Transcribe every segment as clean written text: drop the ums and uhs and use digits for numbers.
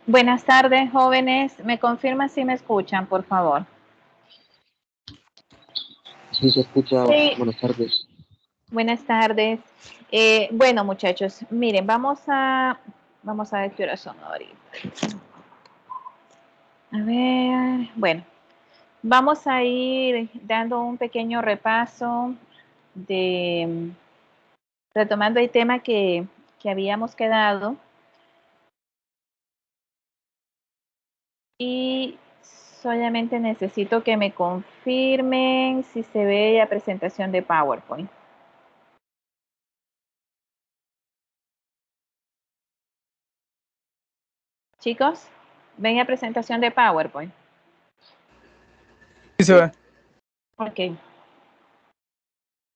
Buenas tardes, jóvenes. ¿Me confirman si me escuchan, por favor? Sí, se escucha. Sí. Buenas tardes. Buenas tardes. Bueno, muchachos, miren, vamos a ver qué horas son ahorita. A ver, bueno, vamos a ir dando un pequeño repaso de retomando el tema que habíamos quedado. Y solamente necesito que me confirmen si se ve la presentación de PowerPoint. Chicos, ¿ven la presentación de PowerPoint? Sí, se ve. Ok.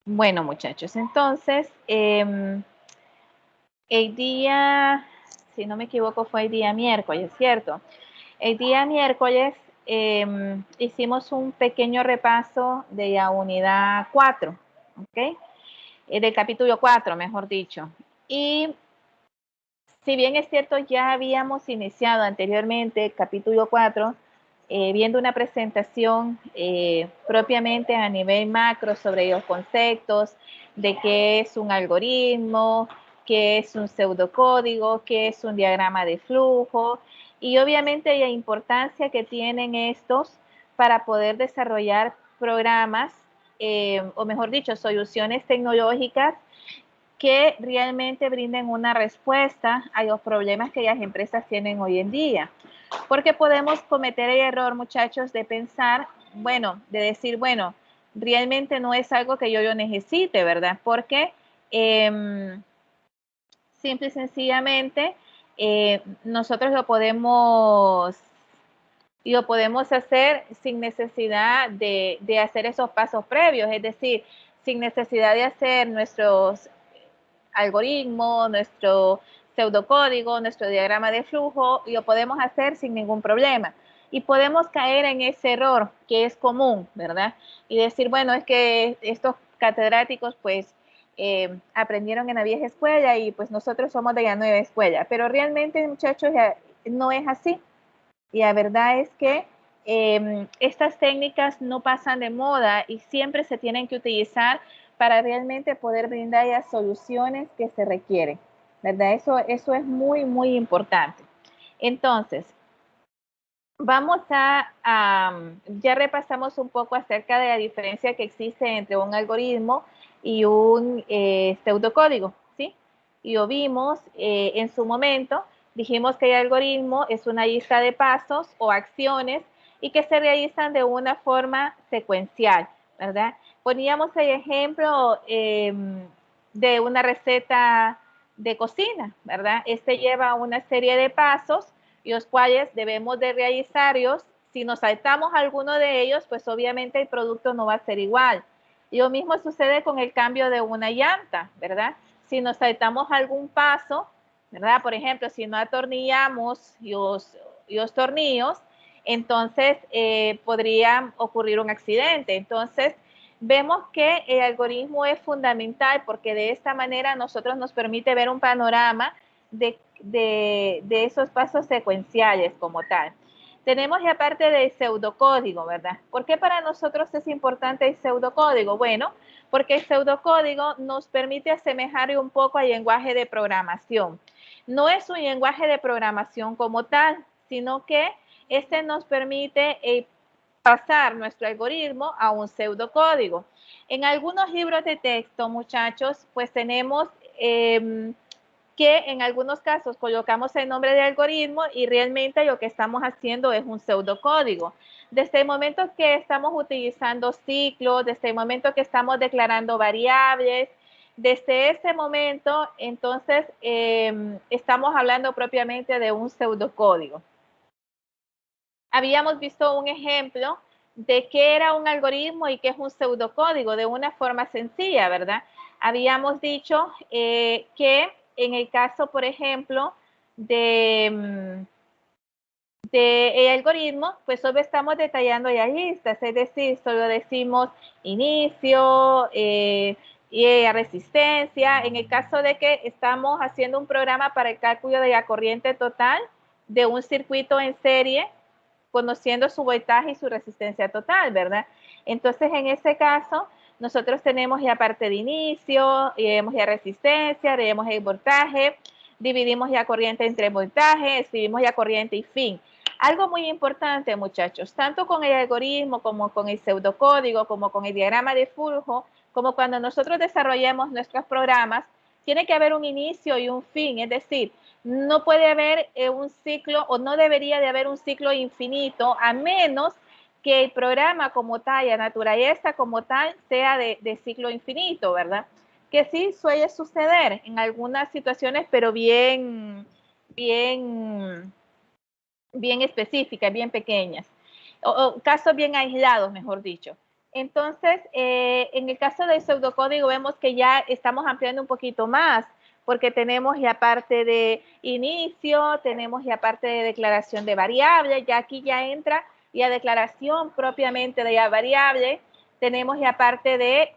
Bueno, muchachos, entonces, el día, si no me equivoco, fue el día miércoles, ¿cierto? El día miércoles hicimos un pequeño repaso de la unidad 4, ¿ok? Del capítulo 4, mejor dicho. Y si bien es cierto, ya habíamos iniciado anteriormente el capítulo 4, viendo una presentación propiamente a nivel macro sobre los conceptos de qué es un algoritmo, qué es un pseudocódigo, qué es un diagrama de flujo y obviamente la importancia que tienen estos para poder desarrollar programas, o mejor dicho, soluciones tecnológicas que realmente brinden una respuesta a los problemas que las empresas tienen hoy en día. Porque podemos cometer el error, muchachos, de pensar, bueno, de decir, bueno, realmente no es algo que yo necesite, ¿verdad? Porque simple y sencillamente nosotros lo podemos hacer sin necesidad de hacer esos pasos previos, es decir, sin necesidad de hacer nuestros algoritmo, nuestro pseudocódigo, nuestro diagrama de flujo, y lo podemos hacer sin ningún problema. Y podemos caer en ese error que es común, ¿verdad? Y decir, bueno, es que estos catedráticos pues aprendieron en la vieja escuela y pues nosotros somos de la nueva escuela. Pero realmente, muchachos, no es así. Y la verdad es que estas técnicas no pasan de moda y siempre se tienen que utilizar para realmente poder brindar las soluciones que se requieren, ¿verdad? Eso es muy, muy importante. Entonces, vamos ya repasamos un poco acerca de la diferencia que existe entre un algoritmo y un pseudocódigo, ¿sí? Y lo vimos en su momento, dijimos que el algoritmo es una lista de pasos o acciones y que se realizan de una forma secuencial, ¿verdad? Poníamos el ejemplo de una receta de cocina, ¿verdad? Este lleva una serie de pasos y los cuales debemos de realizarlos. Si nos saltamos alguno de ellos, pues obviamente el producto no va a ser igual. Y lo mismo sucede con el cambio de una llanta, ¿verdad? Si nos saltamos algún paso, ¿verdad? Por ejemplo, si no atornillamos los tornillos, entonces podría ocurrir un accidente. Entonces, vemos que el algoritmo es fundamental porque de esta manera nosotros nos permite ver un panorama de esos pasos secuenciales como tal. Tenemos la parte del pseudocódigo, ¿verdad? ¿Por qué para nosotros es importante el pseudocódigo? Bueno, porque el pseudocódigo nos permite asemejar un poco al lenguaje de programación. No es un lenguaje de programación como tal, sino que este nos permite pasar nuestro algoritmo a un pseudocódigo. En algunos libros de texto, muchachos, pues tenemos que en algunos casos colocamos el nombre de algoritmo y realmente lo que estamos haciendo es un pseudocódigo. Desde el momento que estamos utilizando ciclos, desde el momento que estamos declarando variables, desde ese momento, entonces, estamos hablando propiamente de un pseudocódigo. Habíamos visto un ejemplo de qué era un algoritmo y qué es un pseudocódigo de una forma sencilla, ¿verdad? Habíamos dicho que en el caso, por ejemplo, de el algoritmo, pues solo estamos detallando las listas, es decir, solo decimos inicio y resistencia. En el caso de que estamos haciendo un programa para el cálculo de la corriente total, de un circuito en serie, conociendo su voltaje y su resistencia total, ¿verdad? Entonces, en ese caso, nosotros tenemos ya parte de inicio, tenemos ya resistencia, tenemos el voltaje, dividimos ya corriente entre voltaje, escribimos ya corriente y fin. Algo muy importante, muchachos, tanto con el algoritmo como con el pseudocódigo, como con el diagrama de flujo, como cuando nosotros desarrollamos nuestros programas, tiene que haber un inicio y un fin, es decir, no puede haber un ciclo o no debería de haber un ciclo infinito a menos que el programa como tal, la naturaleza como tal, sea de ciclo infinito, ¿verdad? Que sí suele suceder en algunas situaciones, pero bien específicas, bien pequeñas, o casos bien aislados, mejor dicho. Entonces, en el caso del pseudocódigo vemos que ya estamos ampliando un poquito más, porque tenemos ya parte de inicio, tenemos ya parte de declaración de variable, ya aquí ya entra ya declaración propiamente de la variable, tenemos ya parte de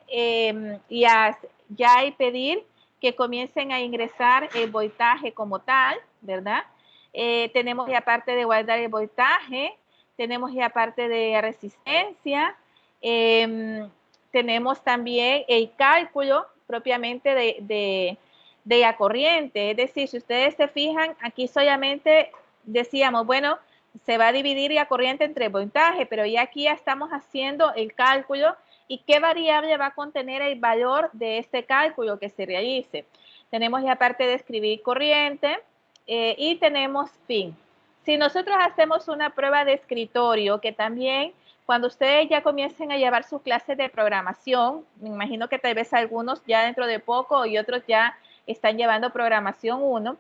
ya hay pedir que comiencen a ingresar el voltaje como tal, ¿verdad? Tenemos ya parte de guardar el voltaje, tenemos ya parte de resistencia, tenemos también el cálculo propiamente de la corriente. Es decir, si ustedes se fijan, aquí solamente decíamos, bueno, se va a dividir la corriente entre voltaje, pero ya aquí ya estamos haciendo el cálculo y qué variable va a contener el valor de este cálculo que se realice. Tenemos ya parte de escribir corriente y tenemos fin. Si nosotros hacemos una prueba de escritorio, que también cuando ustedes ya comiencen a llevar sus clases de programación, me imagino que tal vez algunos ya dentro de poco y otros ya están llevando programación 1,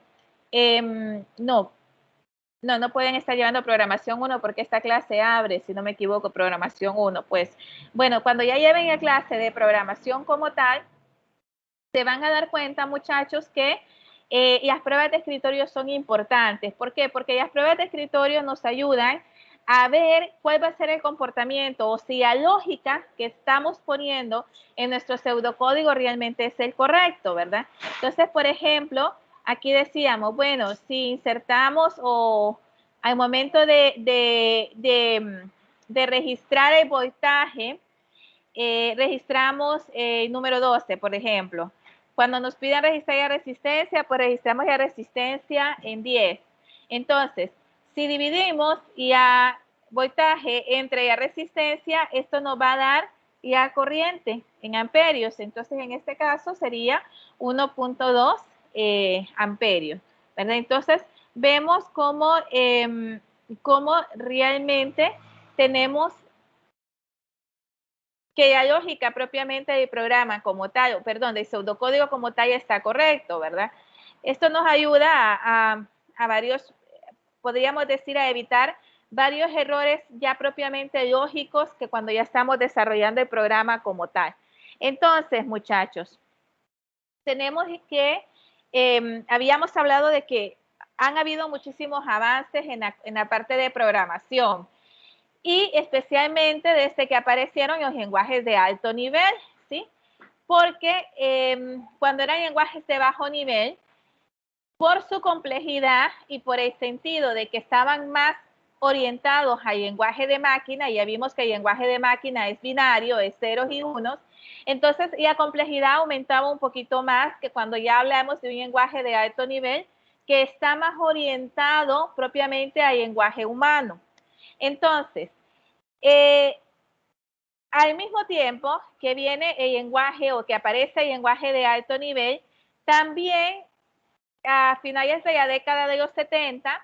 no pueden estar llevando programación 1 porque esta clase abre, si no me equivoco, programación 1. Pues, bueno, cuando ya lleven la clase de programación como tal, se van a dar cuenta, muchachos, que las pruebas de escritorio son importantes. ¿Por qué? Porque las pruebas de escritorio nos ayudan a ver cuál va a ser el comportamiento o si la lógica que estamos poniendo en nuestro pseudocódigo realmente es el correcto, ¿verdad? Entonces, por ejemplo, aquí decíamos, bueno, si insertamos o al momento de registrar el voltaje, registramos número 12, por ejemplo. Cuando nos piden registrar la resistencia, pues registramos la resistencia en 10. Entonces, si dividimos ya voltaje entre la resistencia, esto nos va a dar ya corriente en amperios. Entonces, en este caso sería 1.2 amperios, ¿verdad? Entonces, vemos cómo realmente tenemos que la lógica propiamente del programa como tal, perdón, del pseudocódigo como tal está correcto, ¿verdad? Esto nos ayuda a varios, podríamos decir, a evitar varios errores ya propiamente lógicos que cuando ya estamos desarrollando el programa como tal. Entonces, muchachos, tenemos que, habíamos hablado de que han habido muchísimos avances en la parte de programación y especialmente desde que aparecieron los lenguajes de alto nivel, ¿sí? Porque cuando eran lenguajes de bajo nivel, por su complejidad y por el sentido de que estaban más orientados al lenguaje de máquina, ya vimos que el lenguaje de máquina es binario, es ceros y unos, entonces la complejidad aumentaba un poquito más que cuando ya hablamos de un lenguaje de alto nivel que está más orientado propiamente al lenguaje humano. Entonces, al mismo tiempo que viene el lenguaje o que aparece el lenguaje de alto nivel, también a finales de la década de los 70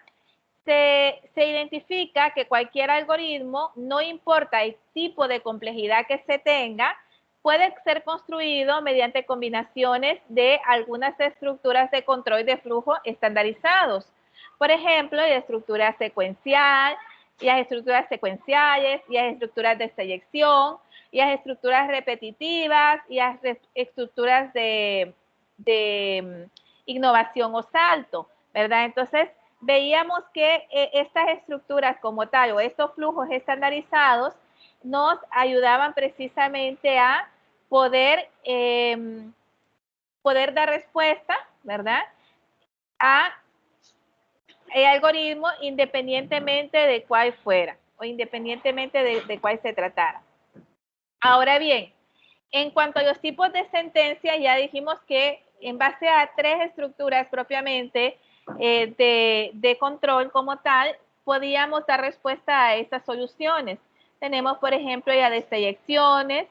se identifica que cualquier algoritmo, no importa el tipo de complejidad que se tenga, puede ser construido mediante combinaciones de algunas estructuras de control de flujo estandarizados. Por ejemplo, la estructura secuencial, y las estructuras secuenciales, y las estructuras de selección, y las estructuras repetitivas, y las estructuras de innovación o salto, ¿verdad? Entonces, veíamos que estas estructuras como tal o estos flujos estandarizados nos ayudaban precisamente a poder, poder dar respuesta, ¿verdad? A algoritmo independientemente de cuál fuera o independientemente de cuál se tratara. Ahora bien, en cuanto a los tipos de sentencia, ya dijimos que en base a 3 estructuras propiamente de control como tal, podíamos dar respuesta a estas soluciones. Tenemos, por ejemplo, ya de selecciones,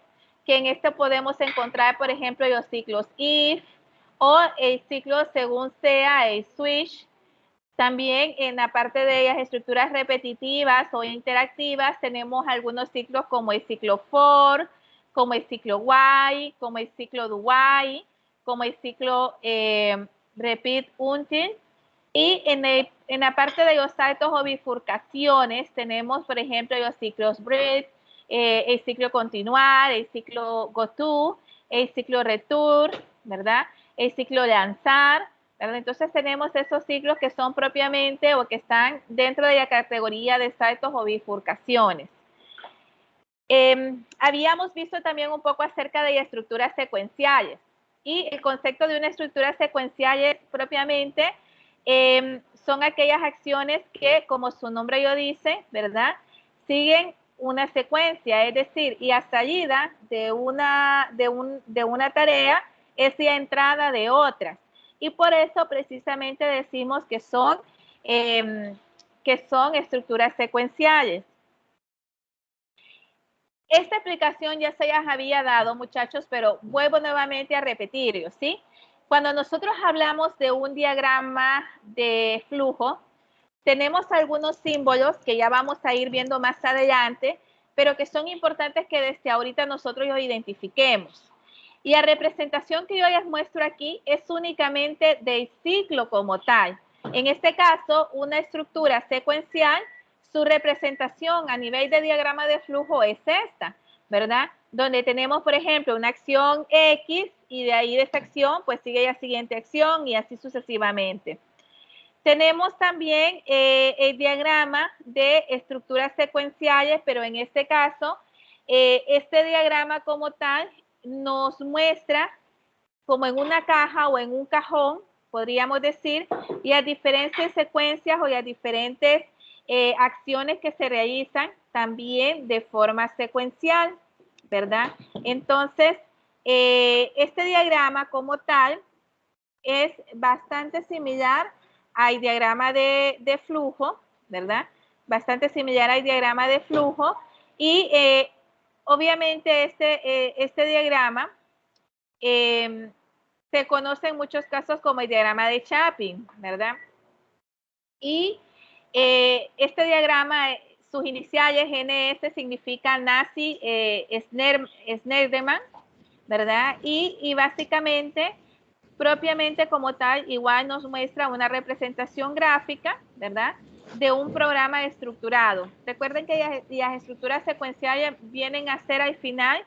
que en esto podemos encontrar, por ejemplo, los ciclos if o el ciclo según sea el switch. También en la parte de las estructuras repetitivas o interactivas tenemos algunos ciclos como el ciclo for, como el ciclo while, como el ciclo do while, como el ciclo repeat until. Y en la parte de los saltos o bifurcaciones tenemos, por ejemplo, los ciclos break, el ciclo continuar, el ciclo go to, el ciclo return, ¿verdad? El ciclo lanzar, ¿verdad? Entonces tenemos esos ciclos que son propiamente o que están dentro de la categoría de saltos o bifurcaciones. Habíamos visto también un poco acerca de estructuras secuenciales y el concepto de una estructura secuencial es propiamente son aquellas acciones que, como su nombre lo dice, ¿verdad? Siguen una secuencia, es decir, y a salida de una tarea es la entrada de otras. Y por eso precisamente decimos que son estructuras secuenciales. Esta explicación ya se las había dado, muchachos, pero vuelvo nuevamente a repetirlo, ¿sí? Cuando nosotros hablamos de un diagrama de flujo, tenemos algunos símbolos que ya vamos a ir viendo más adelante, pero que son importantes que desde ahorita nosotros los identifiquemos. Y la representación que yo les muestro aquí es únicamente del ciclo como tal. En este caso, una estructura secuencial, su representación a nivel de diagrama de flujo es esta, ¿verdad? Donde tenemos, por ejemplo, una acción X y de ahí de esa acción, pues sigue la siguiente acción y así sucesivamente. Tenemos también el diagrama de estructuras secuenciales, pero en este caso, este diagrama como tal nos muestra como en una caja o en un cajón, podríamos decir, y las diferentes secuencias o las diferentes acciones que se realizan también de forma secuencial, ¿verdad? Entonces, este diagrama como tal es bastante similar al diagrama de flujo, ¿verdad? Bastante similar al diagrama de flujo y obviamente este diagrama se conoce en muchos casos como el diagrama de Chapin, ¿verdad? Y este diagrama, sus iniciales NS significa Nazi Snerdemann, ¿verdad? Y básicamente, propiamente como tal, igual nos muestra una representación gráfica, ¿verdad? De un programa estructurado. Recuerden que las estructuras secuenciales vienen a ser al final,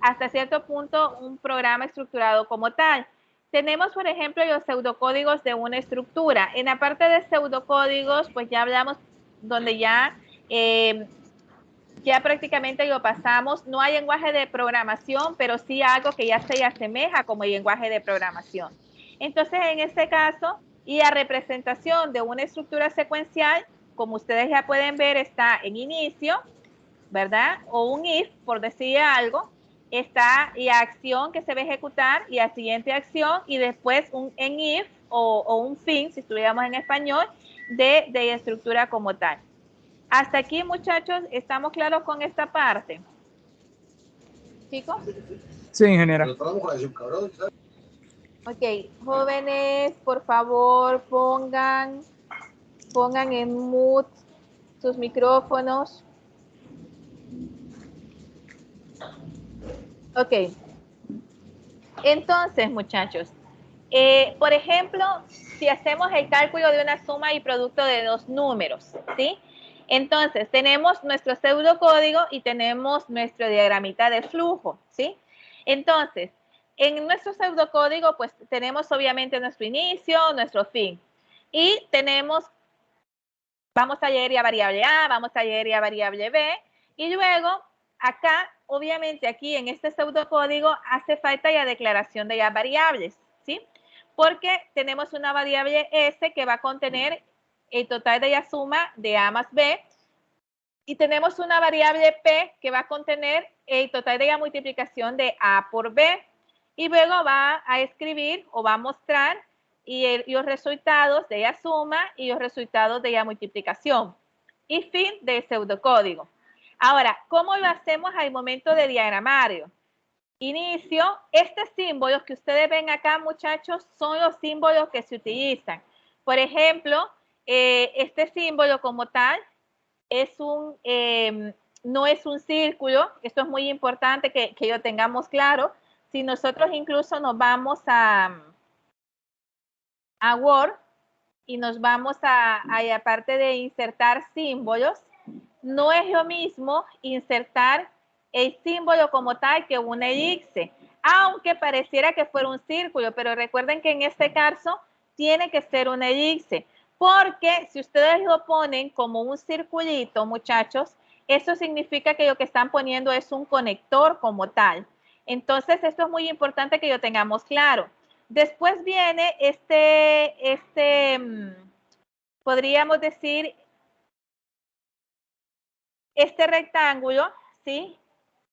hasta cierto punto, un programa estructurado como tal. Tenemos, por ejemplo, los pseudocódigos de una estructura. En la parte de pseudocódigos, pues ya hablamos donde ya prácticamente lo pasamos. No hay lenguaje de programación, pero sí algo que ya se asemeja como el lenguaje de programación. Entonces, en este caso, y la representación de una estructura secuencial, como ustedes ya pueden ver, está en inicio, ¿verdad? O un if, por decir algo, está la acción que se va a ejecutar y la siguiente acción, y después un en if o un fin, si estuviéramos en español, de la estructura como tal. Hasta aquí, muchachos, ¿estamos claros con esta parte? ¿Chicos? Sí, ingeniera. Ok, jóvenes, por favor, pongan en mute sus micrófonos. Ok. Entonces, muchachos, por ejemplo, si hacemos el cálculo de una suma y producto de dos números, ¿sí? Entonces, tenemos nuestro pseudocódigo y tenemos nuestro diagramita de flujo, ¿sí? Entonces, en nuestro pseudocódigo, pues tenemos obviamente nuestro inicio, nuestro fin. Y tenemos, vamos a leer ya variable A, vamos a leer ya variable B, y luego acá, obviamente aquí en este pseudocódigo hace falta la declaración de las variables, ¿sí? Porque tenemos una variable S que va a contener el total de la suma de A más B. Y tenemos una variable P que va a contener el total de la multiplicación de A por B. Y luego va a escribir o va a mostrar y los resultados de la suma y los resultados de la multiplicación. Y fin del pseudocódigo. Ahora, ¿cómo lo hacemos al momento de diagramario? Inicio, estos símbolos que ustedes ven acá, muchachos, son los símbolos que se utilizan. Por ejemplo, este símbolo como tal es no es un círculo, esto es muy importante que lo tengamos claro. Si nosotros incluso nos vamos a Word y nos vamos a la parte de insertar símbolos, no es lo mismo insertar el símbolo como tal que una elipse, aunque pareciera que fuera un círculo, pero recuerden que en este caso tiene que ser una elipse, porque si ustedes lo ponen como un circulito, muchachos, eso significa que lo que están poniendo es un conector como tal. Entonces, esto es muy importante que lo tengamos claro. Después viene podríamos decir, este rectángulo, ¿sí?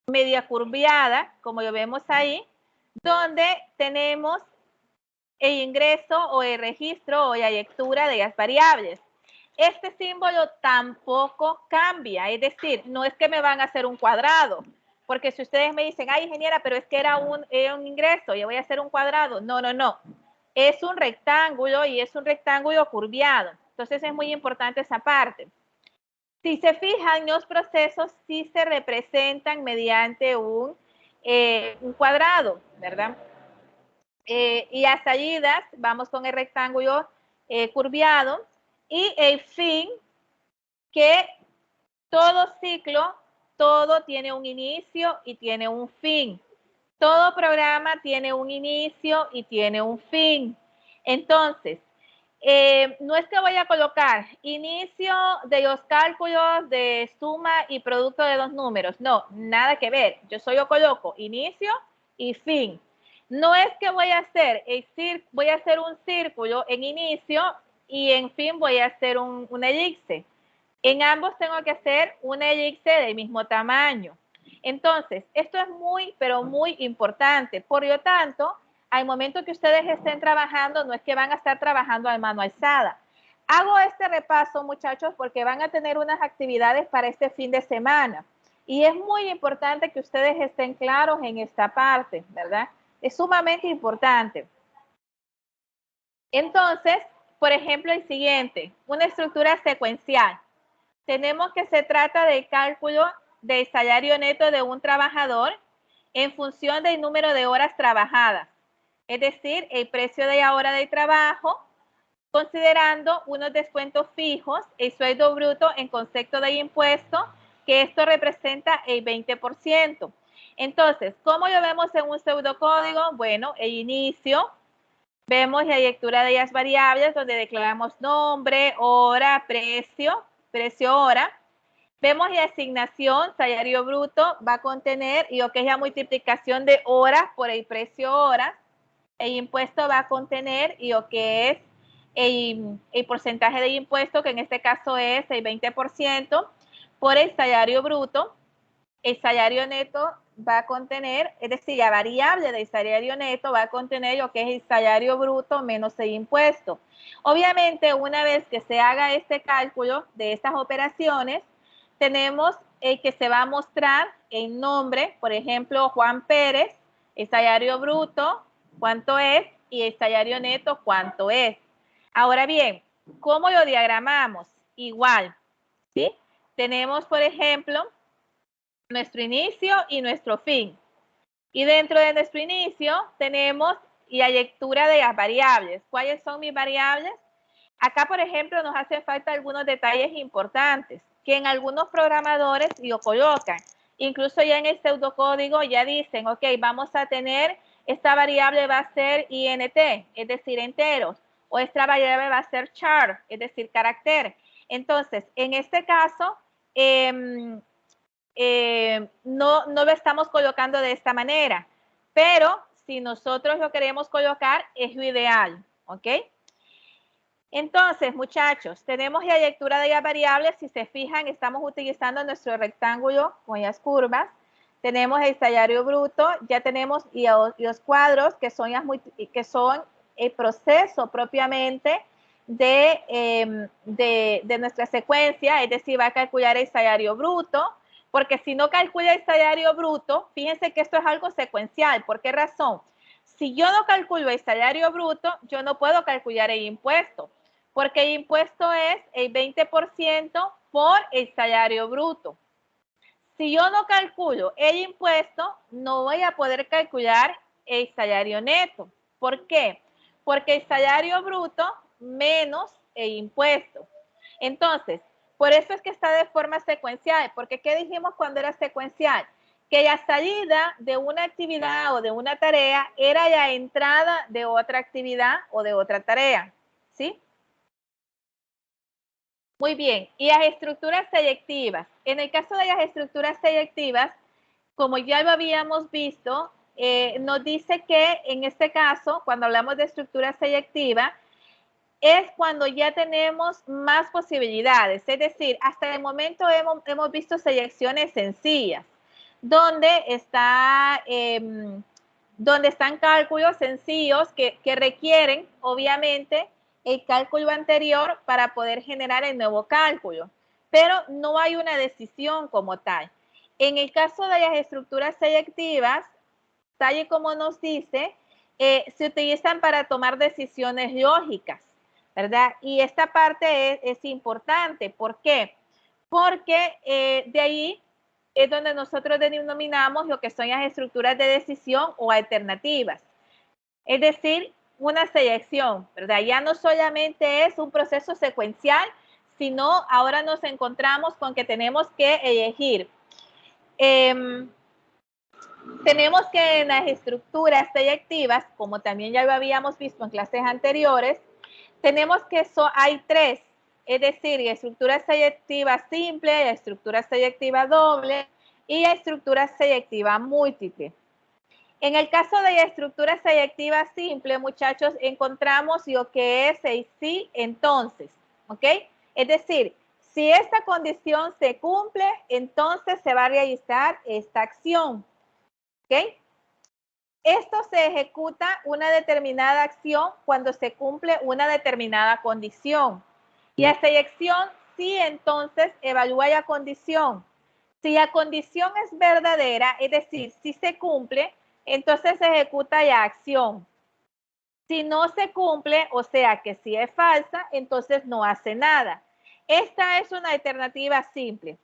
Media curviada, como lo vemos ahí, donde tenemos el ingreso o el registro o la lectura de las variables. Este símbolo tampoco cambia, es decir, no es que me van a hacer un cuadrado, porque si ustedes me dicen, ay, ingeniera, pero es que era un ingreso, yo voy a hacer un cuadrado. No, no, no. Es un rectángulo y es un rectángulo curviado. Entonces es muy importante esa parte. Si se fijan, los procesos sí se representan mediante un cuadrado, ¿verdad? Y las salidas, vamos con el rectángulo curviado. Y el fin, que todo ciclo, todo tiene un inicio y tiene un fin. Todo programa tiene un inicio y tiene un fin. Entonces, no es que voy a colocar inicio de los cálculos de suma y producto de los números. No, nada que ver. Yo solo coloco inicio y fin. No es que voy a hacer un círculo en inicio y en fin voy a hacer una elipse. En ambos tengo que hacer una elipse del mismo tamaño. Entonces, esto es muy, pero muy importante. Por lo tanto, al momento que ustedes estén trabajando, no es que van a estar trabajando a mano alzada. Hago este repaso, muchachos, porque van a tener unas actividades para este fin de semana. Y es muy importante que ustedes estén claros en esta parte, ¿verdad? Es sumamente importante. Entonces, por ejemplo, el siguiente, una estructura secuencial. Tenemos que se trata del cálculo del salario neto de un trabajador en función del número de horas trabajadas, es decir, el precio de la hora de trabajo, considerando unos descuentos fijos, el sueldo bruto en concepto de impuesto, que esto representa el 20%. Entonces, ¿cómo lo vemos en un pseudocódigo? Bueno, el inicio, vemos la lectura de las variables donde declaramos nombre, hora, precio, hora. Vemos la asignación, salario bruto, va a contener lo que es la multiplicación de horas por el precio horas. El impuesto va a contener lo que es el porcentaje de impuesto, que en este caso es el 20%, por el salario bruto. El salario neto va a contener, es decir, la variable del salario neto va a contener lo que es el salario bruto menos el impuesto. Obviamente, una vez que se haga este cálculo de estas operaciones, tenemos el que se va a mostrar el nombre, por ejemplo, Juan Pérez, el salario bruto, cuánto es, y el salario neto, cuánto es. Ahora bien, ¿cómo lo diagramamos? Igual, ¿sí? Tenemos, por ejemplo, nuestro inicio y nuestro fin. Y dentro de nuestro inicio tenemos la lectura de las variables. ¿Cuáles son mis variables? Acá, por ejemplo, nos hacen falta algunos detalles importantes que en algunos programadores lo colocan. Incluso ya en el pseudocódigo ya dicen, ok, vamos a tener, esta variable va a ser int, es decir, enteros, o esta variable va a ser char, es decir, carácter. Entonces, en este caso, no lo estamos colocando de esta manera, pero si nosotros lo queremos colocar, es lo ideal, ¿ok? Entonces, muchachos, tenemos ya lectura de las variables. Si se fijan, estamos utilizando nuestro rectángulo con las curvas. Tenemos el salario bruto, ya tenemos y los cuadros que son el proceso propiamente de nuestra secuencia, es decir, va a calcular el salario bruto, porque si no calcula el salario bruto, fíjense que esto es algo secuencial. ¿Por qué razón? Si yo no calculo el salario bruto, yo no puedo calcular el impuesto, porque el impuesto es el 20% por el salario bruto. Si yo no calculo el impuesto, no voy a poder calcular el salario neto. ¿Por qué? Porque el salario bruto menos el impuesto. Entonces, por eso es que está de forma secuencial. Porque ¿qué dijimos cuando era secuencial? Que la salida de una actividad o de una tarea era la entrada de otra actividad o de otra tarea. ¿Sí? Muy bien, y las estructuras selectivas. En el caso de las estructuras selectivas, como ya lo habíamos visto, nos dice que en este caso, cuando hablamos de estructura selectiva, es cuando ya tenemos más posibilidades. Es decir, hasta el momento hemos visto selecciones sencillas, donde están cálculos sencillos que requieren, obviamente, el cálculo anterior para poder generar el nuevo cálculo, pero no hay una decisión como tal. En el caso de las estructuras selectivas, tal y como nos dice, se utilizan para tomar decisiones lógicas, ¿verdad? Y esta parte es importante. ¿Por qué? Porque de ahí es donde nosotros denominamos lo que son las estructuras de decisión o alternativas. Es decir, una selección, ¿verdad? Ya no solamente es un proceso secuencial, sino ahora nos encontramos con que tenemos que elegir. Tenemos que en las estructuras selectivas, como también ya lo habíamos visto en clases anteriores, tenemos que hay tres, es decir, la estructura selectiva simple, la estructura selectiva doble y la estructura selectiva múltiple. En el caso de la estructura selectiva simple, muchachos, encontramos lo que es el sí, entonces, ¿ok? Es decir, si esta condición se cumple, entonces se va a realizar esta acción, ¿ok? Esto se ejecuta una determinada acción cuando se cumple una determinada condición. Y la selección sí, entonces, evalúa la condición. Si la condición es verdadera, es decir, si se cumple, entonces se ejecuta la acción. Si no se cumple, o sea que si es falsa, entonces no hace nada. Esta es una alternativa simple.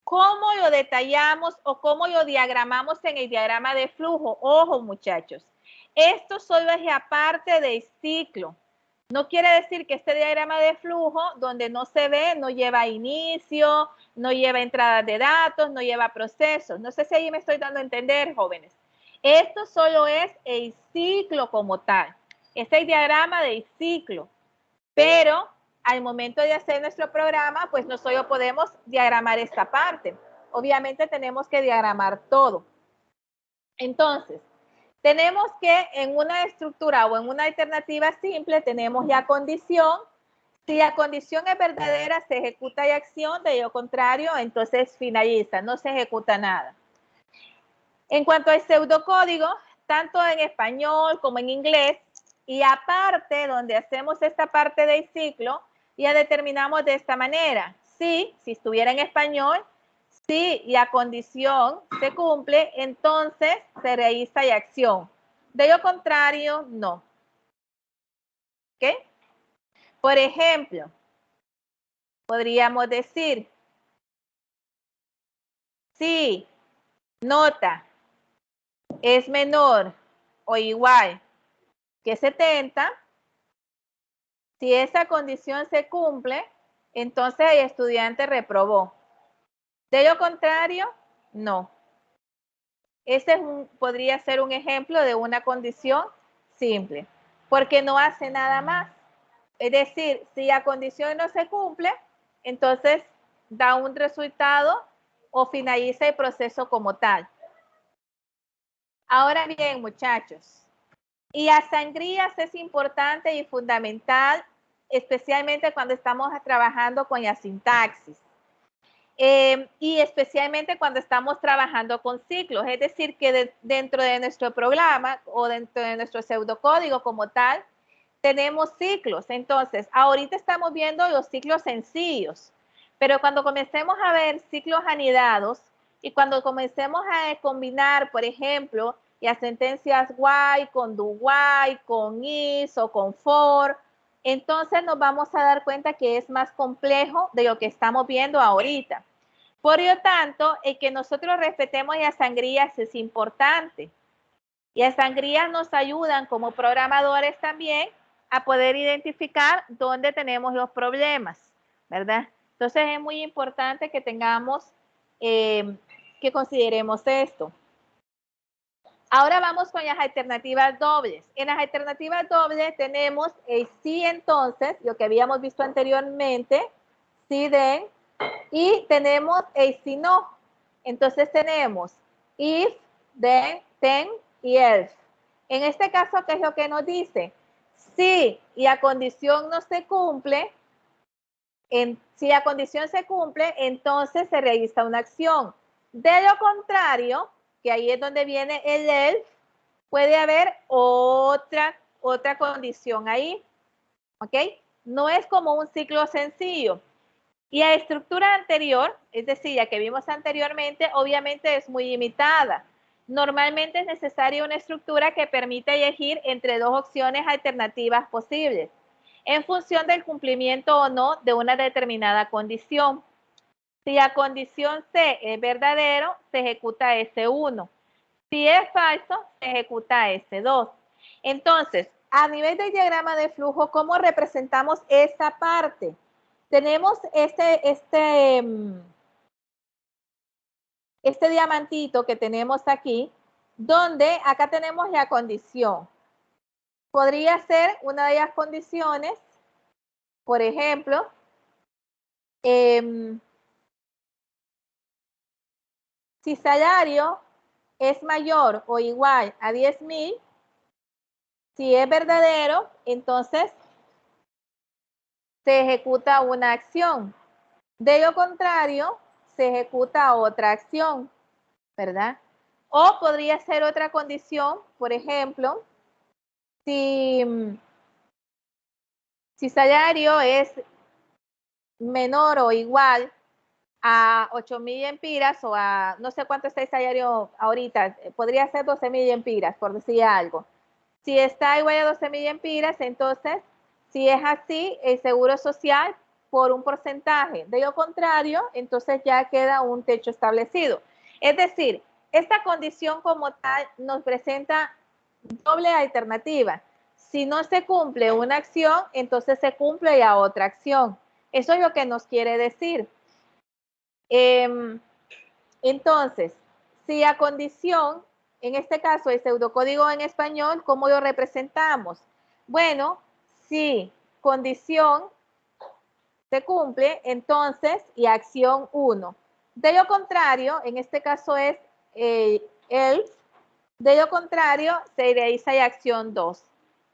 ¿Cómo lo detallamos o cómo lo diagramamos en el diagrama de flujo? Ojo, muchachos, esto solo es la parte del ciclo. No quiere decir que este diagrama de flujo, donde no se ve, no lleva inicio, no lleva entradas de datos, no lleva procesos. No sé si ahí me estoy dando a entender, jóvenes. Esto solo es el ciclo como tal. Es el diagrama del ciclo. Pero al momento de hacer nuestro programa, pues no solo podemos diagramar esta parte. Obviamente tenemos que diagramar todo. Entonces, tenemos que en una estructura o en una alternativa simple tenemos la condición. Si la condición es verdadera, se ejecuta la acción, de lo contrario, entonces finaliza, no se ejecuta nada. En cuanto al pseudocódigo, tanto en español como en inglés, y aparte donde hacemos esta parte del ciclo, ya determinamos de esta manera. Si estuviera en español, si la condición se cumple, entonces se realiza la acción. De lo contrario, no. ¿Ok? Por ejemplo, podríamos decir, si nota es menor o igual que 70, si esa condición se cumple, entonces el estudiante reprobó. De lo contrario, no. Ese podría ser un ejemplo de una condición simple, porque no hace nada más. Es decir, si la condición no se cumple, entonces da un resultado o finaliza el proceso como tal. Ahora bien, muchachos, y las sangrías es importante y fundamental especialmente cuando estamos trabajando con la sintaxis. Y especialmente cuando estamos trabajando con ciclos, es decir, que dentro de nuestro programa o dentro de nuestro pseudocódigo como tal, tenemos ciclos. Entonces, ahorita estamos viendo los ciclos sencillos, pero cuando comencemos a ver ciclos anidados y cuando comencemos a combinar, por ejemplo, las sentencias while con do while, con is o con for, entonces nos vamos a dar cuenta que es más complejo de lo que estamos viendo ahorita. Por lo tanto, el que nosotros respetemos las sangrías es importante. Y las sangrías nos ayudan como programadores también a poder identificar dónde tenemos los problemas, ¿verdad? Entonces es muy importante que tengamos, que consideremos esto. Ahora vamos con las alternativas dobles. En las alternativas dobles tenemos el sí entonces, lo que habíamos visto anteriormente, sí then, y tenemos el si no. Entonces tenemos if, then y else. En este caso, ¿qué es lo que nos dice? Si la condición no se cumple, si la condición se cumple, entonces se realiza una acción. De lo contrario, que ahí es donde viene el else, puede haber otra condición ahí. ¿Ok? No es como un ciclo sencillo. Y la estructura anterior, es decir, la que vimos anteriormente, obviamente es muy limitada. Normalmente es necesaria una estructura que permita elegir entre dos opciones alternativas posibles, en función del cumplimiento o no de una determinada condición. Si la condición C es verdadero, se ejecuta S1. Si es falso, se ejecuta S2. Entonces, a nivel del diagrama de flujo, ¿cómo representamos esta parte? Tenemos este diamantito que tenemos aquí, donde acá tenemos la condición. Podría ser una de las condiciones, por ejemplo, si salario es mayor o igual a 10,000, si es verdadero, entonces se ejecuta una acción. De lo contrario, se ejecuta otra acción, ¿verdad? O podría ser otra condición, por ejemplo, si salario es menor o igual a 8,000 empiras o a, no sé cuánto está el salario ahorita, podría ser 12,000 empiras, por decir algo. Si está igual a 12,000 empiras, entonces, si es así, el seguro social por un porcentaje. De lo contrario, entonces ya queda un techo establecido. Es decir, esta condición como tal nos presenta doble alternativa. Si no se cumple una acción, entonces se cumple la otra acción. Eso es lo que nos quiere decir. Entonces, si la condición, en este caso el pseudocódigo en español, ¿cómo lo representamos? Bueno, si condición se cumple, entonces, y acción 1. De lo contrario, en este caso es else, de lo contrario, se realiza la acción 2.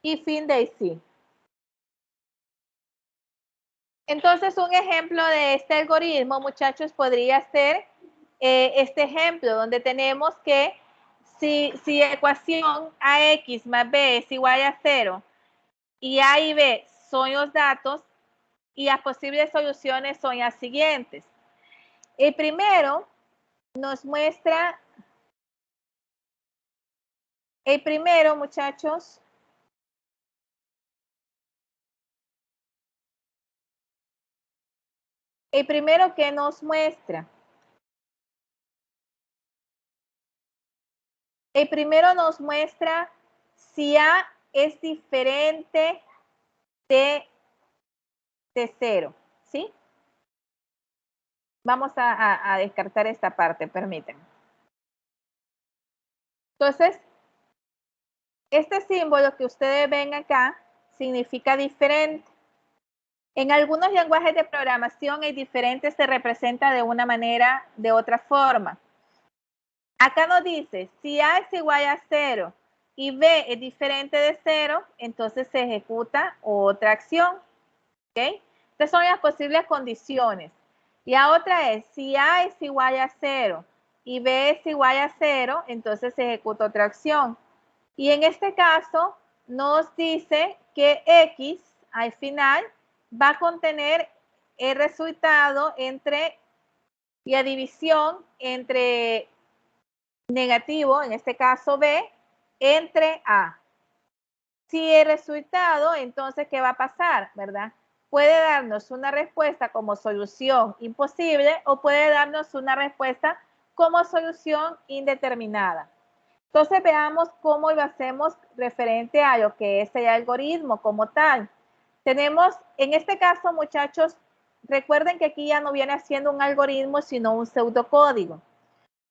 Y fin de sí. Entonces, un ejemplo de este algoritmo, muchachos, podría ser este ejemplo, donde tenemos que si ecuación AX más B es igual a 0 y A y B son los datos y las posibles soluciones son las siguientes. El primero nos muestra, el primero, muchachos, el primero que nos muestra, el primero nos muestra si A es diferente de 0, ¿sí? Vamos a descartar esta parte, permítanme. Entonces, este símbolo que ustedes ven acá significa diferente. En algunos lenguajes de programación el diferente se representa de una manera, de otra forma. Acá nos dice, si A es igual a 0 y B es diferente de 0, entonces se ejecuta otra acción. ¿Ok? Estas son las posibles condiciones. Y la otra es, si A es igual a 0 y B es igual a 0, entonces se ejecuta otra acción. Y en este caso nos dice que X al final va a contener el resultado entre la división entre negativo, en este caso B, entre A. Si el resultado, entonces, ¿qué va a pasar? ¿Verdad? Puede darnos una respuesta como solución imposible o puede darnos una respuesta como solución indeterminada. Entonces veamos cómo lo hacemos referente a lo que es el algoritmo como tal. Tenemos, en este caso, muchachos, recuerden que aquí ya no viene haciendo un algoritmo, sino un pseudocódigo.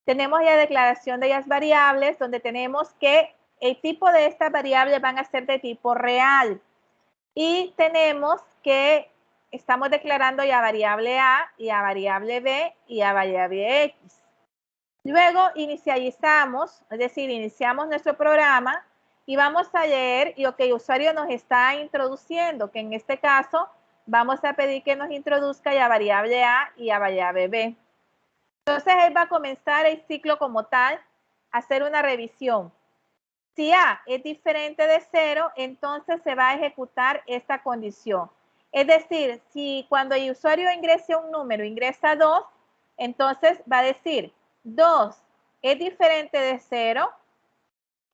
Tenemos la declaración de las variables, donde tenemos que el tipo de estas variables van a ser de tipo real. Y tenemos que estamos declarando ya variable A y a variable B y a variable X. Luego inicializamos, es decir, iniciamos nuestro programa y vamos a leer lo que el usuario nos está introduciendo, que en este caso vamos a pedir que nos introduzca la variable A y la variable B. Entonces él va a comenzar el ciclo como tal, a hacer una revisión. Si A es diferente de 0, entonces se va a ejecutar esta condición. Es decir, si cuando el usuario ingrese un número, ingresa 2, entonces va a decir 2 es diferente de 0.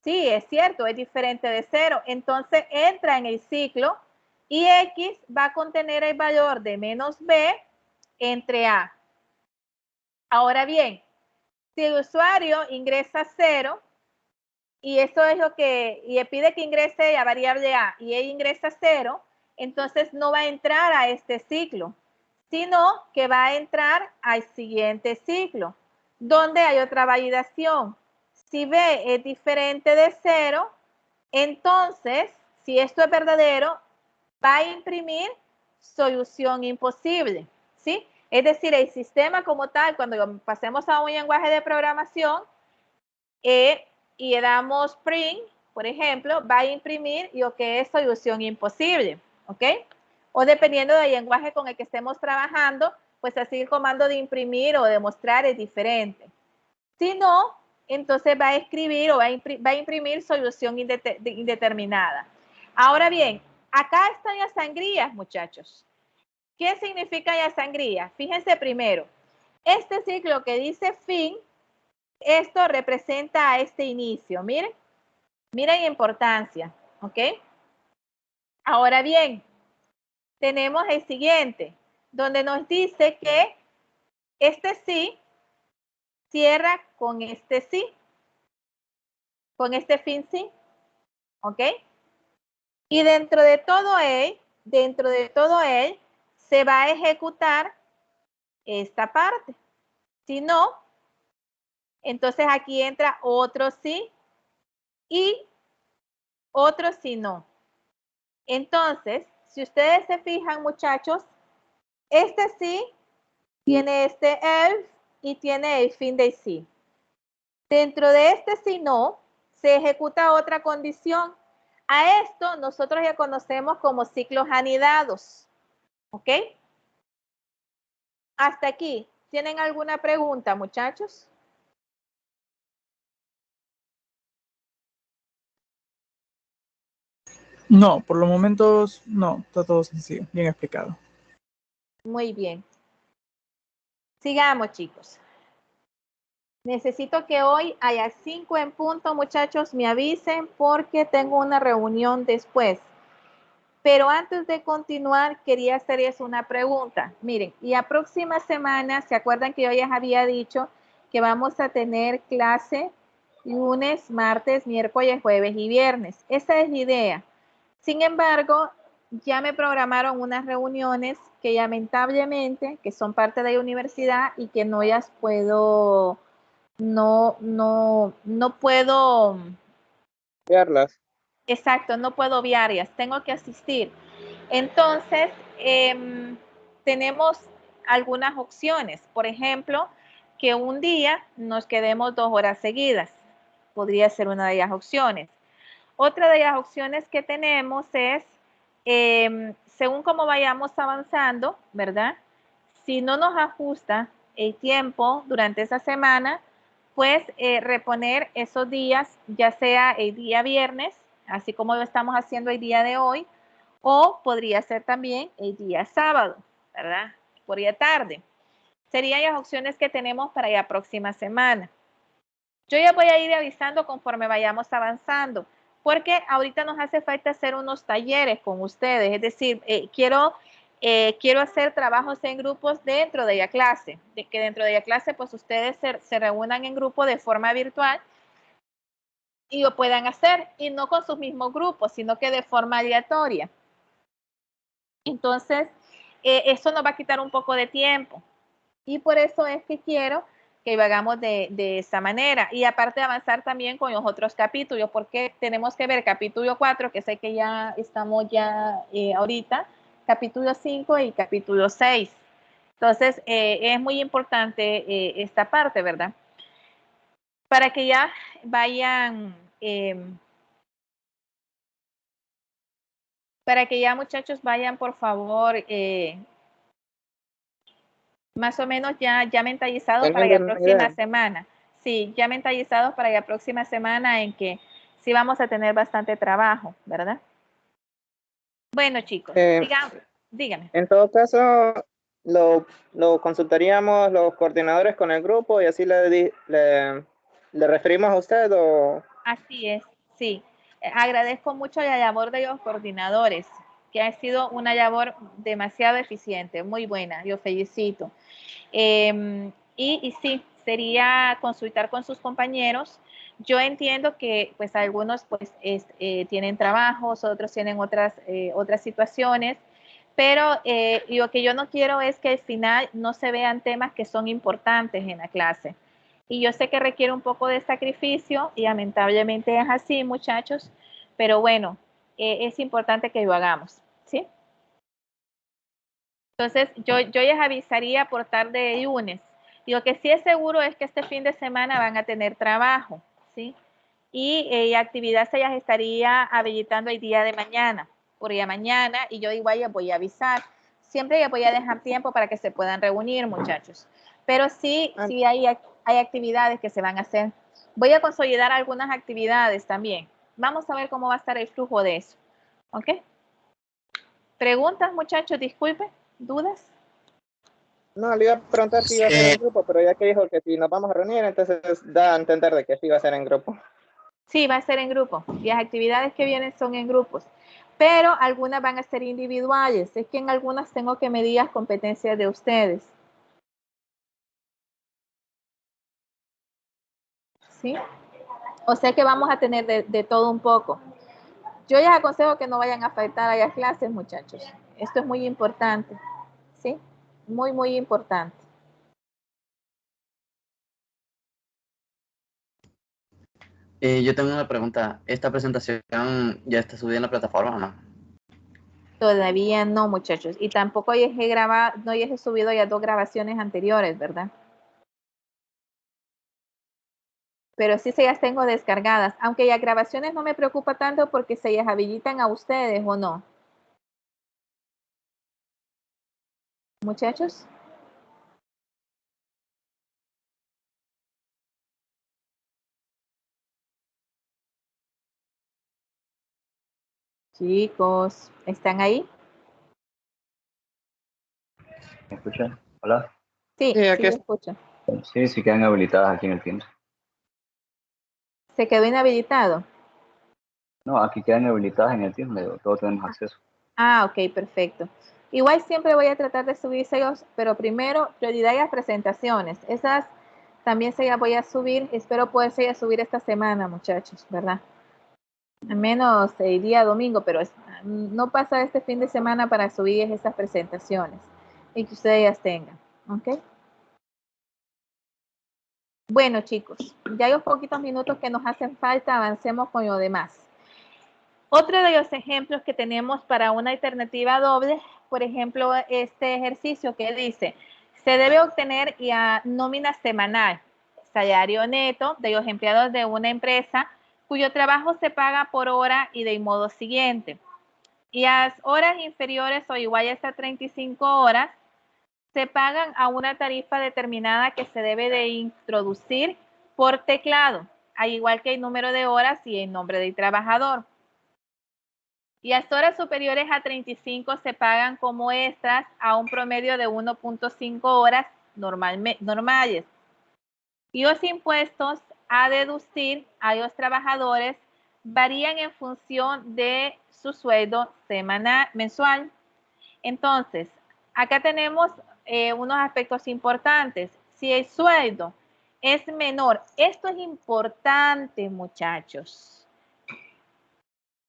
Sí, es cierto, es diferente de 0. Entonces entra en el ciclo y X va a contener el valor de menos B entre A. Ahora bien, si el usuario ingresa 0, y eso es lo que, y le pide que ingrese a variable A, y él ingresa 0, entonces no va a entrar a este ciclo, sino que va a entrar al siguiente ciclo, donde hay otra validación. Si B es diferente de 0, entonces, si esto es verdadero, va a imprimir solución imposible, ¿sí? Es decir, el sistema como tal, cuando pasemos a un lenguaje de programación y le damos print, por ejemplo, va a imprimir lo que es solución imposible, ¿ok? O dependiendo del lenguaje con el que estemos trabajando, pues así el comando de imprimir o de mostrar es diferente. Si no, entonces va a escribir o va a imprimir solución indeterminada. Ahora bien, acá están las sangrías, muchachos. ¿Qué significa la sangría? Fíjense primero, este ciclo que dice fin, esto representa a este inicio. Miren, miren la importancia, ¿ok? Ahora bien, tenemos el siguiente, donde nos dice que este sí cierra con este sí, con este fin sí, ¿ok? Y dentro de todo él, se va a ejecutar esta parte. Si no, entonces aquí entra otro sí y otro sí no. Entonces, si ustedes se fijan, muchachos, este sí tiene este else y tiene el fin de sí. Dentro de este si no, se ejecuta otra condición. A esto nosotros ya conocemos como ciclos anidados. ¿Ok? Hasta aquí. ¿Tienen alguna pregunta, muchachos? No, por los momentos no, está todo sencillo, bien explicado. Muy bien. Sigamos, chicos. Necesito que hoy a las 5 en punto, muchachos, me avisen porque tengo una reunión después. Pero antes de continuar, quería hacerles una pregunta. Miren, la próxima semana, ¿se acuerdan que yo ya había dicho que vamos a tener clase lunes, martes, miércoles, jueves y viernes? Esa es la idea. Sin embargo, ya me programaron unas reuniones que lamentablemente, que son parte de la universidad y que no las puedo, no puedo, Verlas. exacto, no puedo obviarlas, tengo que asistir. Entonces, tenemos algunas opciones. Por ejemplo, que un día nos quedemos 2 horas seguidas. Podría ser una de las opciones. Otra de las opciones que tenemos es según cómo vayamos avanzando, ¿verdad? Si no nos ajusta el tiempo durante esa semana, pues reponer esos días, ya sea el día viernes, así como lo estamos haciendo el día de hoy, o podría ser también el día sábado, ¿verdad? Por día tarde. Serían las opciones que tenemos para la próxima semana. Yo ya voy a ir avisando conforme vayamos avanzando, porque ahorita nos hace falta hacer unos talleres con ustedes, es decir, quiero hacer trabajos en grupos dentro de la clase, de que dentro de la clase pues ustedes se reúnan en grupo de forma virtual y lo puedan hacer, y no con sus mismos grupos, sino que de forma aleatoria. Entonces, eso nos va a quitar un poco de tiempo, y por eso es que quiero que lo hagamos de esa manera, y aparte de avanzar también con los otros capítulos, porque tenemos que ver capítulo 4, que sé que ya estamos ahorita, capítulo 5 y capítulo 6. Entonces, es muy importante esta parte, ¿verdad? Para que ya vayan, para que ya muchachos vayan, por favor, más o menos ya mentalizados para la Teniendo una próxima idea. semana. Sí, ya mentalizados para la próxima semana en que sí vamos a tener bastante trabajo, ¿verdad? Bueno, chicos, Eh, dígame. en todo caso, lo consultaríamos los coordinadores con el grupo y así le referimos a usted o... Así es, sí. Agradezco mucho la labor de los coordinadores, que ha sido una labor demasiado eficiente, muy buena, yo felicito. Y sí, sería consultar con sus compañeros. Yo entiendo que pues algunos pues tienen trabajos, otros tienen otras situaciones, pero lo que yo no quiero es que al final no se vean temas que son importantes en la clase. Y yo sé que requiere un poco de sacrificio y lamentablemente es así, muchachos, pero bueno, es importante que lo hagamos, ¿sí? Entonces, yo les avisaría por tarde de lunes. Y lo que sí es seguro es que este fin de semana van a tener trabajo, ¿sí? Y actividad se las estaría habilitando el día de mañana, por la mañana, y yo igual les voy a avisar. Siempre les voy a dejar tiempo para que se puedan reunir, muchachos. Pero sí, Ah, sí hay actividades que se van a hacer. Voy a consolidar algunas actividades también. Vamos a ver cómo va a estar el flujo de eso. ¿Ok? ¿Preguntas, muchachos? Disculpen, ¿dudas? no, le iba a preguntar si iba a ser en grupo, pero ya que dijo que si nos vamos a reunir, entonces da a entender de que sí va a ser en grupo. Sí, va a ser en grupo. Las actividades que vienen son en grupos, pero algunas van a ser individuales. Es que en algunas tengo que medir las competencias de ustedes. ¿Sí? O sea que vamos a tener de todo un poco. Yo les aconsejo que no vayan a faltar a las clases, muchachos. Esto es muy importante. ¿Sí? Muy, muy importante. Yo tengo una pregunta. ¿Esta presentación ya está subida en la plataforma o no? Todavía no, muchachos. Y tampoco les he grabado, no les he subido ya 2 grabaciones anteriores, ¿verdad? Pero sí se las tengo descargadas, aunque las grabaciones no me preocupa tanto porque se las habilitan a ustedes o no. Muchachos. Chicos, ¿están ahí? ¿Me escuchan? Hola. Sí, Sí, sí, aquí lo está. escucho. Sí, sí quedan habilitadas aquí en el Teams. ¿Se quedó inhabilitado? No, aquí quedan habilitadas en el Teams, todos tenemos acceso. Ah, ok, perfecto. Igual siempre voy a tratar de subírselos, pero primero prioridad a las presentaciones. Esas también se las voy a subir. Espero poder subir esta semana, muchachos, ¿verdad? Al menos el día domingo, pero no pasa este fin de semana para subir esas presentaciones y que ustedes las tengan. ¿Ok? Bueno, chicos, ya los poquitos minutos que nos hacen falta, avancemos con lo demás. Otro de los ejemplos que tenemos para una alternativa doble, por ejemplo, este ejercicio que dice, se debe obtener la nómina semanal, salario neto de los empleados de una empresa cuyo trabajo se paga por hora y del modo siguiente. Y las horas inferiores o iguales a 35 horas se pagan a una tarifa determinada que se debe de introducir por teclado, al igual que el número de horas y el nombre del trabajador. Y las horas superiores a 35 se pagan como extras a un promedio de 1.5 horas normales. Y los impuestos a deducir a los trabajadores varían en función de su sueldo mensual. Entonces, acá tenemos unos aspectos importantes. Si el sueldo es menor, esto es importante, muchachos.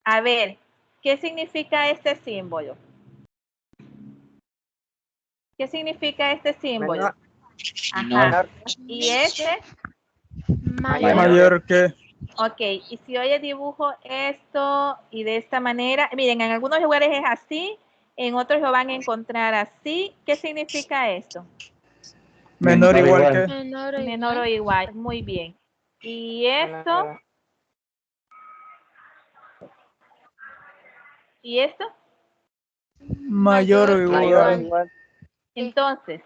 A ver, ¿qué significa este símbolo? ¿Qué significa este símbolo? Menor. Ajá. Y este, Mayor que. ok. Y si hoy dibujo esto y de esta manera, miren, en algunos lugares es así, en otros lo van a encontrar así. ¿Qué significa esto? Menor igual que. Menor o igual. Muy bien. Y esto, ¿y esto? Mayor o igual. Igual. Entonces,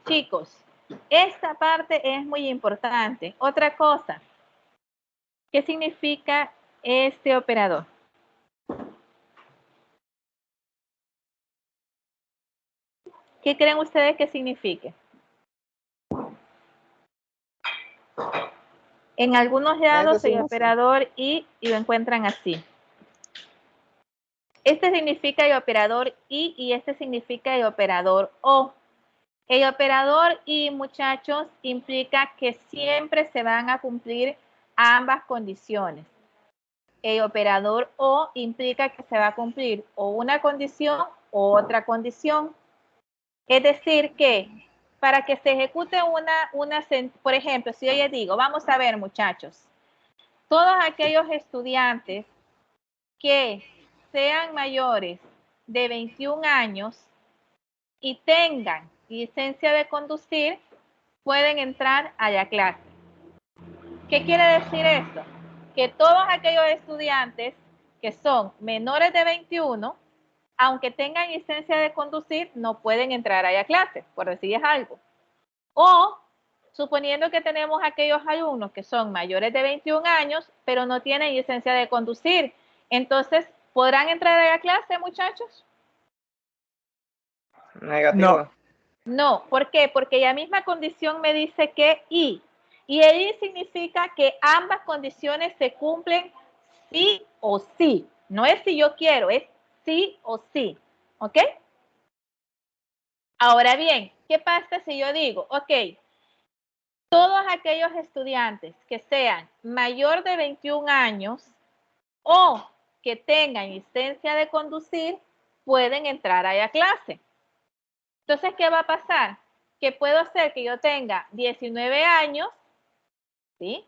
chicos, esta parte es muy importante. Otra cosa, ¿qué significa este operador? ¿Qué creen ustedes que signifique? En algunos lados el operador y lo encuentran así. Este significa el operador y este significa el operador o. El operador y, muchachos, implica que siempre se van a cumplir ambas condiciones. El operador o implica que se va a cumplir o una condición o otra condición. Es decir, que para que se ejecute por ejemplo, si yo les digo, vamos a ver, muchachos, todos aquellos estudiantes que sean mayores de 21 años y tengan licencia de conducir, pueden entrar a la clase. ¿Qué quiere decir esto? Que todos aquellos estudiantes que son menores de 21, aunque tengan licencia de conducir, no pueden entrar a la clase, por decirles algo. O, suponiendo que tenemos aquellos alumnos que son mayores de 21 años, pero no tienen licencia de conducir, entonces, ¿podrán entrar a la clase, muchachos? Negativo. No. No, ¿por qué? Porque la misma condición me dice que y el y significa que ambas condiciones se cumplen sí o sí. No es si yo quiero, es sí o sí. ¿Ok? Ahora bien, ¿qué pasa si yo digo, ok, todos aquellos estudiantes que sean mayor de 21 años o que tengan licencia de conducir pueden entrar a la clase? Entonces, ¿qué va a pasar? Que puedo ser que yo tenga 19 años, ¿sí?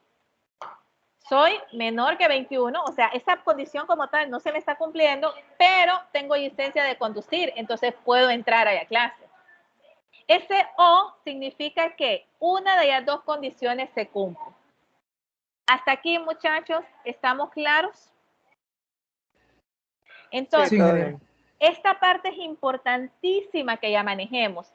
Soy menor que 21, o sea, esa condición como tal no se me está cumpliendo, pero tengo licencia de conducir, entonces puedo entrar a la clase. Ese o significa que una de las dos condiciones se cumple. Hasta aquí, muchachos, ¿estamos claros? Entonces, Sí, todo bien. esta parte es importantísima que ya manejemos.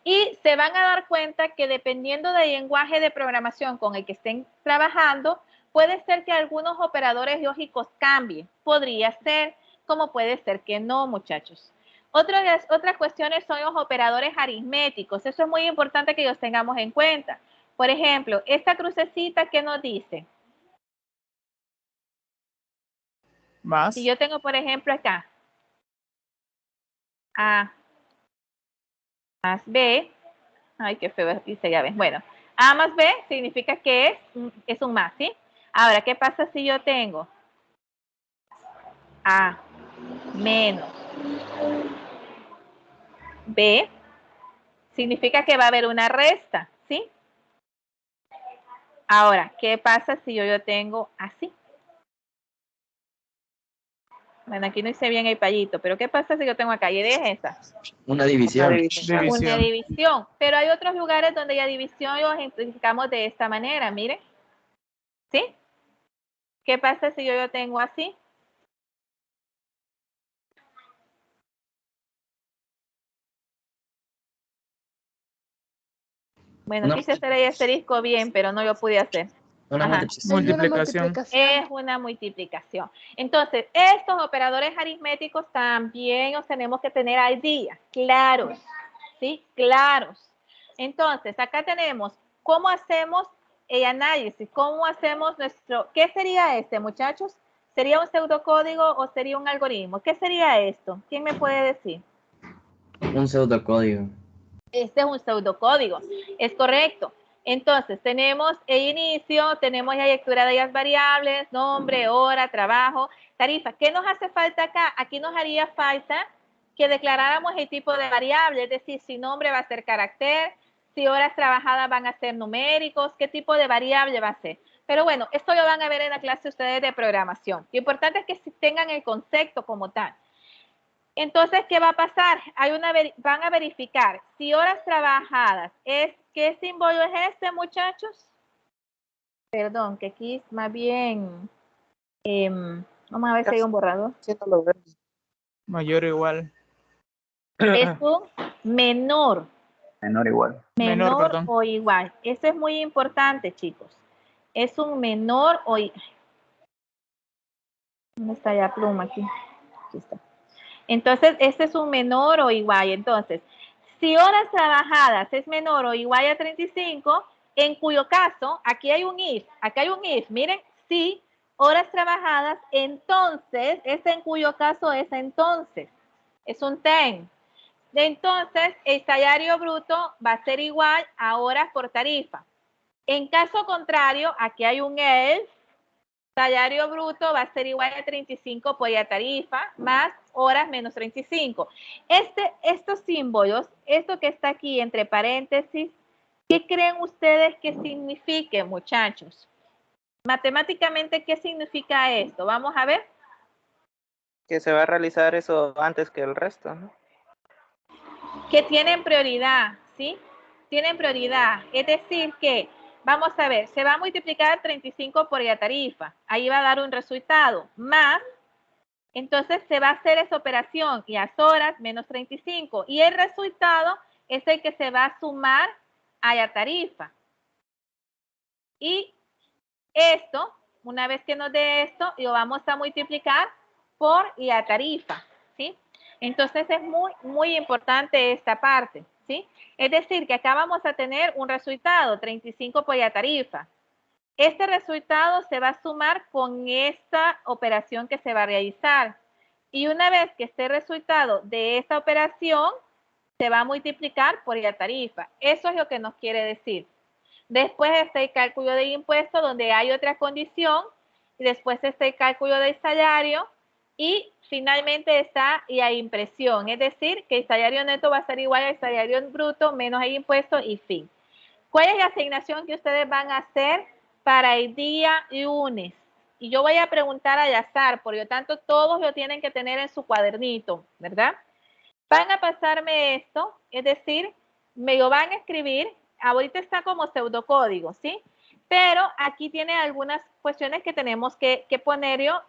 Y se van a dar cuenta que dependiendo del lenguaje de programación con el que estén trabajando, puede ser que algunos operadores lógicos cambien. Podría ser, como puede ser que no, muchachos. Otras cuestiones son los operadores aritméticos. Eso es muy importante que los tengamos en cuenta. Por ejemplo, esta crucecita, ¿qué nos dice? Más. Si yo tengo, por ejemplo, acá A más B, ay, qué feo dice, ya ven. Bueno, A más B significa que es un más, ¿sí? Ahora, ¿qué pasa si yo tengo A menos B? Significa que va a haber una resta, ¿sí? Ahora, ¿qué pasa si yo tengo así? Bueno, aquí no hice bien el payito, pero ¿qué pasa si yo tengo acá? ¿Y es esa? Una división. Una división. Pero hay otros lugares donde la división lo ejemplificamos de esta manera, miren. ¿Sí? ¿Qué pasa si yo tengo así? Bueno, Una, quise hacer el asterisco bien, pero no lo pude hacer. una Ajá. multiplicación. Es una multiplicación. Entonces, estos operadores aritméticos también los tenemos que tener al día, claros, ¿sí? Claros. Entonces, acá tenemos cómo hacemos el análisis, cómo hacemos nuestro, ¿qué sería este, muchachos? ¿Sería un pseudocódigo o sería un algoritmo? ¿Qué sería esto? ¿Quién me puede decir? Un pseudocódigo. Este es un pseudocódigo, es correcto. Entonces, tenemos el inicio, tenemos la lectura de las variables, nombre, hora, trabajo, tarifa. ¿Qué nos hace falta acá? Aquí nos haría falta que declaráramos el tipo de variable, es decir, si nombre va a ser carácter, si horas trabajadas van a ser numéricos, qué tipo de variable va a ser. Pero bueno, esto lo van a ver en la clase ustedes de programación. Lo importante es que tengan el concepto como tal. Entonces, ¿qué va a pasar? Van a verificar si horas trabajadas ¿qué símbolo es este, muchachos? Perdón, que aquí es más bien, vamos a ver si hay un borrador. Mayor o igual. Es un menor. Menor igual. Menor, perdón. O igual. Eso es muy importante, chicos. Es un menor o igual. ¿Dónde está la pluma aquí? Aquí está. Entonces, este es un menor o igual. Entonces, si horas trabajadas es menor o igual a 35, en cuyo caso, aquí hay un if, miren, si horas trabajadas, entonces, en cuyo caso es entonces, es un ten. Entonces, el salario bruto va a ser igual a horas por tarifa. En caso contrario, aquí hay un else, salario bruto va a ser igual a 35 por la tarifa, más horas menos 35. Estos símbolos, esto que está aquí entre paréntesis, ¿qué creen ustedes que signifique, muchachos? Matemáticamente, ¿qué significa esto? Vamos a ver. Que se va a realizar eso antes que el resto, ¿no? Que tienen prioridad, ¿sí? Tienen prioridad. Es decir que, vamos a ver, se va a multiplicar 35 por la tarifa. Ahí va a dar un resultado. Más, entonces se va a hacer esa operación, las horas menos 35. Y el resultado es el que se va a sumar a la tarifa. Y esto, una vez que nos dé esto, lo vamos a multiplicar por la tarifa, ¿sí? Entonces es muy, muy importante esta parte, ¿sí? Es decir, que acá vamos a tener un resultado, 35 por la tarifa. Este resultado se va a sumar con esta operación que se va a realizar. Y una vez que esté el resultado de esta operación, se va a multiplicar por la tarifa. Eso es lo que nos quiere decir. Después está el cálculo de impuestos, donde hay otra condición. Y después está el cálculo del salario. Y finalmente está la impresión. Es decir, que el salario neto va a ser igual al salario bruto menos el impuesto y fin. ¿Cuál es la asignación que ustedes van a hacer para el día lunes? Y yo voy a preguntar al azar, por lo tanto, todos lo tienen que tener en su cuadernito, ¿verdad? Van a pasarme esto, es decir, me lo van a escribir. Ahorita está como pseudocódigo, ¿sí? Pero aquí tiene algunas cuestiones que tenemos que ponerlo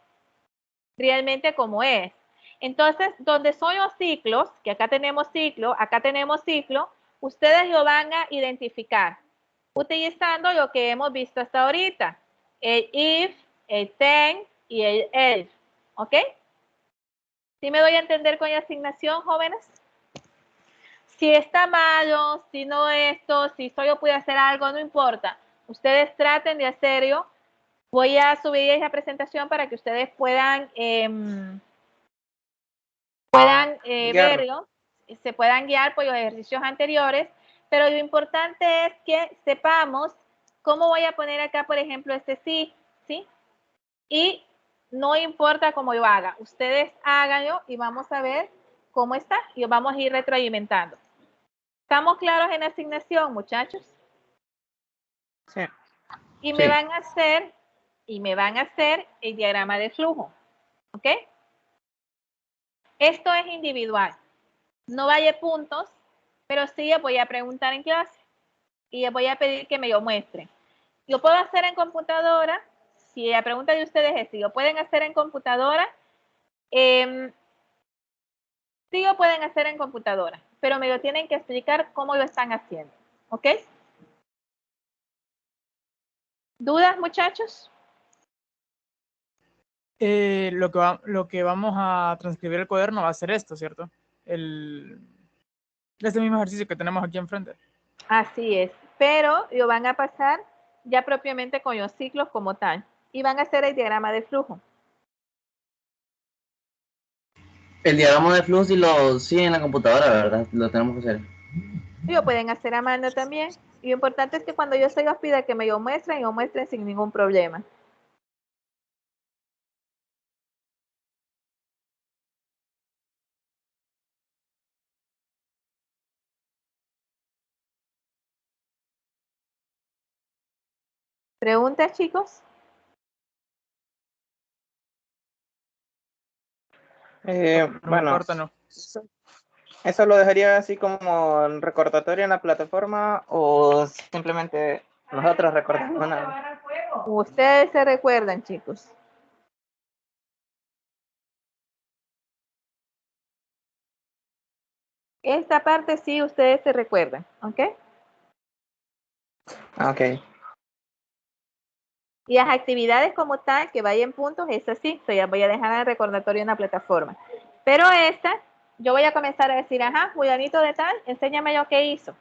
realmente como es. Entonces, donde son los ciclos, que acá tenemos ciclo, ustedes lo van a identificar utilizando lo que hemos visto hasta ahorita, el if, el then y el else, ¿ok? ¿Sí me doy a entender con la asignación, jóvenes? Si está malo, si no esto, si solo puede hacer algo, no importa. Ustedes traten de hacerlo. Voy a subir esa presentación para que ustedes puedan verlo, se puedan guiar por los ejercicios anteriores, pero lo importante es que sepamos cómo voy a poner acá, por ejemplo, este sí, ¿sí? Y no importa cómo lo haga, ustedes háganlo y vamos a ver cómo está y lo vamos a ir retroalimentando. ¿Estamos claros en la asignación, muchachos? Sí. Y me van a hacer el diagrama de flujo, ¿ok? Esto es individual. No vaya puntos, pero sí les voy a preguntar en clase y les voy a pedir que me lo muestren. Lo puedo hacer en computadora. Si la pregunta de ustedes es si lo pueden hacer en computadora, sí lo pueden hacer en computadora, pero me lo tienen que explicar cómo lo están haciendo, ¿ok? ¿Dudas, muchachos? Lo que vamos a transcribir el cuaderno va a ser esto, ¿cierto? Este mismo ejercicio que tenemos aquí enfrente. Así es, pero lo van a pasar ya propiamente con los ciclos como tal y van a hacer el diagrama de flujo. El diagrama de flujo sí lo sigue en la computadora, ¿verdad? Lo tenemos que hacer. Y lo pueden hacer a mano también. Y lo importante es que cuando yo se los pida que me lo muestren, y lo muestren sin ningún problema. ¿Preguntas, chicos? Bueno, Corta, no. ¿eso lo dejaría así como recordatorio en la plataforma o simplemente nosotros recordamos nada? Ustedes se recuerdan, chicos. Esta parte sí ustedes se recuerdan, ¿ok? Ok. Y las actividades como tal, que vayan puntos, esas sí, ya voy a dejar el recordatorio en la plataforma. Pero esta, yo voy a comenzar a decir, ajá, Julianito de tal, enséñame lo que hizo.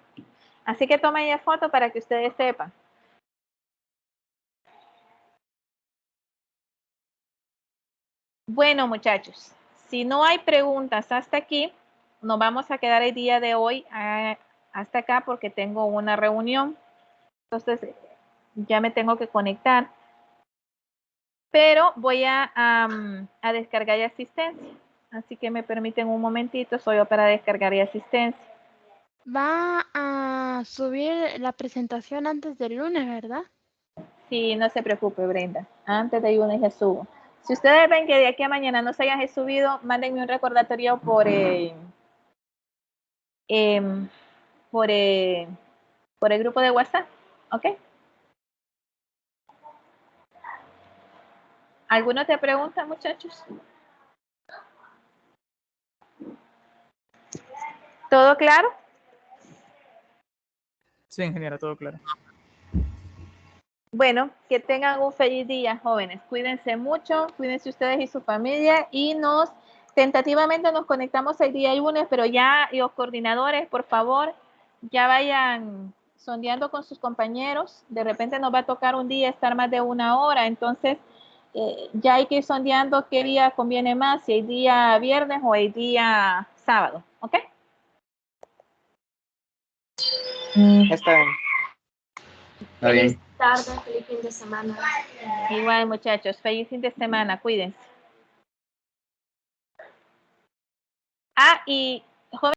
Así que tomen ya foto para que ustedes sepan. Bueno, muchachos, si no hay preguntas hasta aquí, nos vamos a quedar el día de hoy hasta acá porque tengo una reunión. Entonces, ya me tengo que conectar. Pero voy a descargar ya asistencia. Así que me permiten un momentito, solo para descargar ya asistencia. Va a subir la presentación antes del lunes, ¿verdad? Sí, no se preocupe, Brenda. Antes de lunes ya subo. Si ustedes ven que de aquí a mañana no se hayan subido, mándenme un recordatorio por el grupo de WhatsApp. ¿Ok? ¿Alguna te pregunta, muchachos? ¿Todo claro? Sí, ingeniera, todo claro. Bueno, que tengan un feliz día, jóvenes. Cuídense mucho, cuídense ustedes y su familia y tentativamente nos conectamos el día lunes, pero ya los coordinadores, por favor, ya vayan sondeando con sus compañeros. De repente nos va a tocar un día estar más de 1 hora, entonces ya hay que ir sondeando qué día conviene más, si el día viernes o el día sábado, ¿ok? Está bien. Está bien. Feliz tarde, feliz fin de semana. Igual, muchachos, feliz fin de semana, cuídense. Y jóvenes.